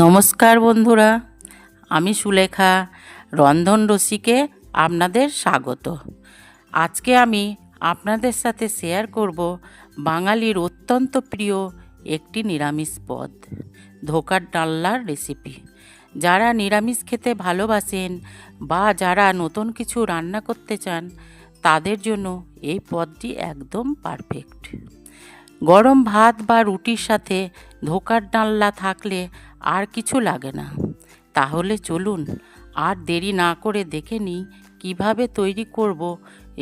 নমস্কার বন্ধুরা, আমি সুলেখা রন্ধন রসিকে আপনাদের স্বাগত। আজকে আমি আপনাদের সাথে শেয়ার করব বাঙালির অত্যন্ত প্রিয় একটি নিরামিষ পদ, ধোকার ডালনার রেসিপি। যারা নিরামিষ খেতে ভালোবাসেন বা যারা নতুন কিছু রান্না করতে চান তাদের জন্য এই পদটি একদম পারফেক্ট। গরম ভাত বা রুটির সাথে ধোকার ডালনা থাকলে আর কিছু লাগে না। তাহলে চলুন আর দেরি না করে দেখে নিই কীভাবে তৈরি করব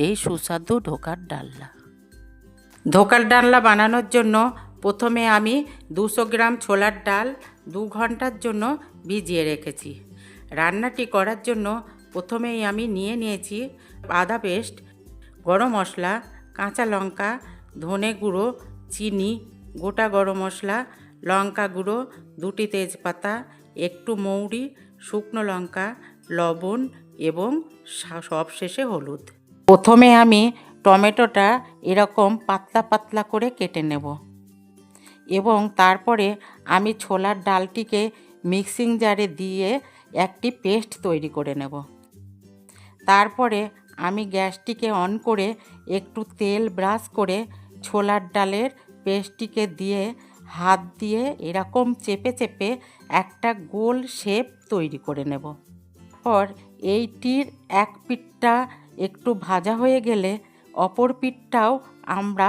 এই সুস্বাদু ধোকার ডালনা। ধোকার ডালনা বানানোর জন্য প্রথমে আমি 200 গ্রাম ছোলার ডাল 2 ঘন্টার জন্য ভিজিয়ে রেখেছি। রান্নাটি করার জন্য প্রথমেই আমি নিয়েছি আদা পেস্ট, গরম মশলা, কাঁচা লঙ্কা, ধনে গুঁড়ো, চিনি, গোটা গরম মশলা, লঙ্কা গুঁড়ো, 2টি তেজপাতা, একটু মৌরি, শুকনো লঙ্কা, লবণ এবং সবশেষে হলুদ। প্রথমে আমি টমেটোটা এরকম পাতলা পাতলা করে কেটে নেব এবং তারপরে আমি ছোলার ডালটিকে মিক্সিং জারে দিয়ে একটি পেস্ট তৈরি করে নেব। তারপরে আমি গ্যাসটিকে অন করে একটু তেল ব্রাশ করে ছোলার ডালের পেস্টটিকে দিয়ে হাত দিয়ে এরকম চেপে চেপে একটা গোল শেপ তৈরি করে নেব। তারপর এইটির এক পিঠটা একটু ভাজা হয়ে গেলে অপর পিঠটাও আমরা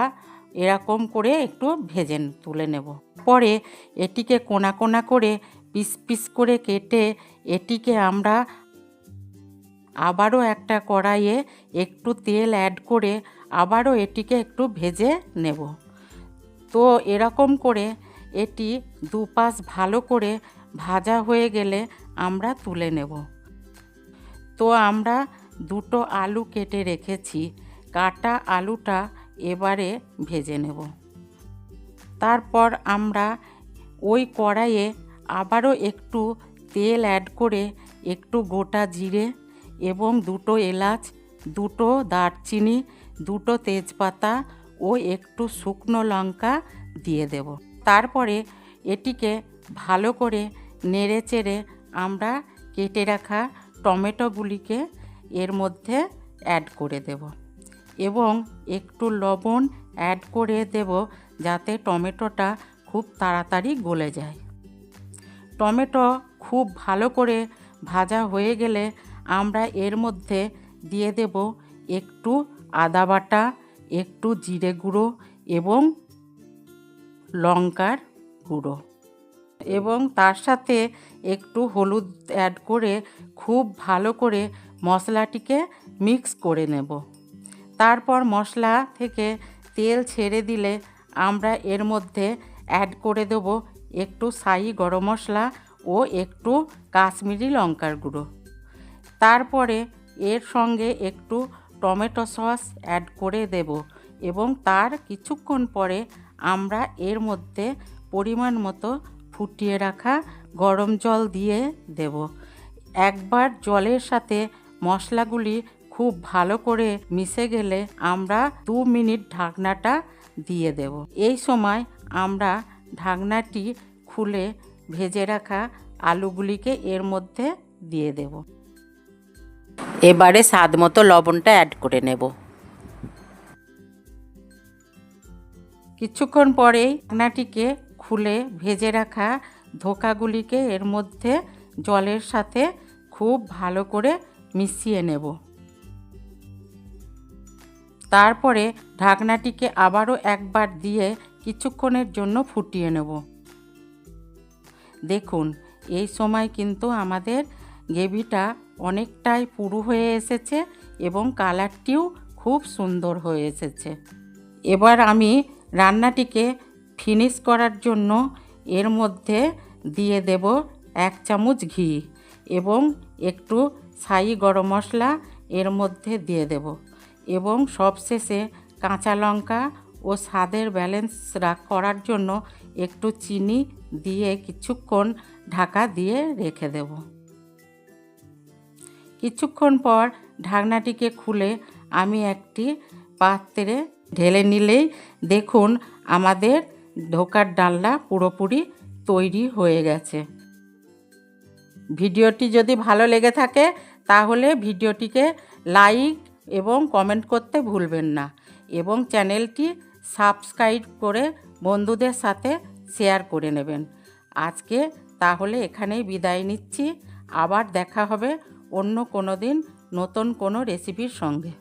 এরকম করে একটু ভেজে তুলে নেব। পরে এটিকে কোনা কোনা করে পিস পিস করে কেটে এটিকে আমরা আবারও একটা কড়াইয়ে একটু তেল অ্যাড করে আবারও এটিকে একটু ভেজে নেব। তো এরকম করে এটি দুপাশ ভালো করে ভাজা হয়ে গেলে আমরা তুলে নেব। তো আমরা 2টো আলু কেটে রেখেছি, কাটা আলুটা এবারে ভেজে নেব। তারপর আমরা ওই কড়াইয়ে আবারও একটু তেল অ্যাড করে একটু গোটা জিরে এবং 2টো এলাচ, 2টো দারচিনি, 2টো তেজপাতা ও একটু শুকনো লঙ্কা দিয়ে দেব। তারপরে এটিকে ভালো করে নেড়ে চেড়ে আমরা কেটে রাখা টমেটোগুলিকে এর মধ্যে অ্যাড করে দেব এবং একটু লবণ অ্যাড করে দেব যাতে টমেটোটা খুব তাড়াতাড়ি গলে যায়। টমেটো খুব ভালো করে ভাজা হয়ে গেলে আমরা এর মধ্যে দিয়ে দেব একটু আদা বাটা, একটু জিরে গুঁড়ো এবং লঙ্কার গুঁড়ো এবং তার সাথে একটু হলুদ অ্যাড করে খুব ভালো করে মশলাটিকে মিক্স করে নেব। তারপর মশলা থেকে তেল ছেড়ে দিলে আমরা এর মধ্যে অ্যাড করে দেব একটু শাহি গরম মশলা ও একটু কাশ্মীরি লঙ্কার গুঁড়ো। তারপরে এর সঙ্গে একটু টমেটো সস অ্যাড করে দেব এবং তার কিছুক্ষণ পরে আমরা এর মধ্যে পরিমাণ মতো ফুটিয়ে রাখা গরম জল দিয়ে দেব। একবার জলের সাথে মশলাগুলি খুব ভালো করে মিশে গেলে আমরা 2 মিনিট ঢাকনাটা দিয়ে দেব। এই সময় আমরা ঢাকনাটি খুলে ভেজে রাখা আলুগুলিকে এর মধ্যে দিয়ে দেব। এবারে স্বাদ মতো লবণটা অ্যাড করে নেব। কিছুক্ষণ পরেই ঢাকনাটিকে খুলে ভেজে রাখা ধোকাগুলিকে এর মধ্যে জলের সাথে খুব ভালো করে মিশিয়ে নেব। তারপরে ঢাকনাটিকে আবারও একবার দিয়ে কিছুক্ষণের জন্য ফুটিয়ে নেব। দেখুন এই সময় কিন্তু আমাদের গ্রেভিটা অনেকটাই পুরু হয়ে এসেছে এবং কালারটিও খুব সুন্দর হয়ে এসেছে। এবার আমি রান্নাটিকে ফিনিশ করার জন্য এর মধ্যে দিয়ে দেব 1 চামচ ঘি এবং একটু শাহি গরম মশলা এর মধ্যে দিয়ে দেব এবং সবশেষে কাঁচা লঙ্কা ও স্বাদের ব্যালেন্স করার জন্য একটু চিনি দিয়ে কিছুক্ষণ ঢাকা দিয়ে রেখে দেব। কিছুক্ষণ পর ঢাকনাটিকে খুলে আমি একটি পাত্রে ঢেলে নিলেই দেখুন আমাদের ধোকার ডালনা পুরোপুরি তৈরি হয়ে গেছে। ভিডিওটি যদি ভালো লেগে থাকে তাহলে ভিডিওটিকে লাইক এবং কমেন্ট করতে ভুলবেন না এবং চ্যানেলটি সাবস্ক্রাইব করে বন্ধুদের সাথে শেয়ার করে নেবেন। আজকে তাহলে এখানেই বিদায় নিচ্ছি। আবার দেখা হবে অন্য কোনো দিন নতুন কোনো রেসিপির সঙ্গে।